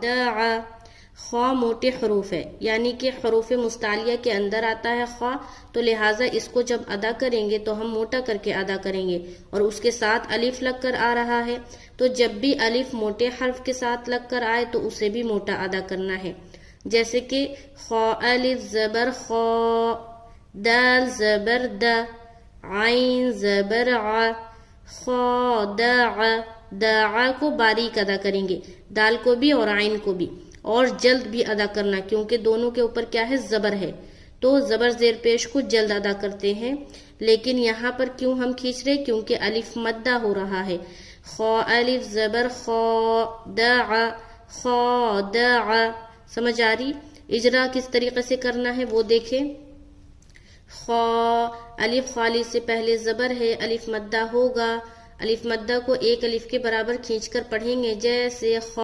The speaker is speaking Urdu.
دع. خا موٹے حروف ہے، یعنی کہ حروف مستعلیہ کے اندر آتا ہے خا، تو لہٰذا اس کو جب ادا کریں گے تو ہم موٹا کر کے ادا کریں گے، اور اس کے ساتھ الف لگ کر آ رہا ہے، تو جب بھی الف موٹے حرف کے ساتھ لگ کر آئے تو اسے بھی موٹا ادا کرنا ہے، جیسے کہ خا الف زبر خا، دال زبر دا، عین زبر ع، خادع. دع کو باریک ادا کریں گے، دال کو بھی اور عین کو بھی، اور جلد بھی ادا کرنا، کیونکہ دونوں کے اوپر کیا ہے، زبر ہے، تو زبر زیر پیش کو جلد ادا کرتے ہیں. لیکن یہاں پر کیوں ہم کھینچ رہے، کیونکہ الف مدہ ہو رہا ہے. خا الف زبر خا، دع خادع. سمجھ آ رہی؟ اجرا کس طریقے سے کرنا ہے وہ دیکھیں. خا الف خالی سے پہلے زبر ہے، الف مدہ ہوگا، الف مدہ کو ایک الف کے برابر کھینچ کر پڑھیں گے، جیسے خا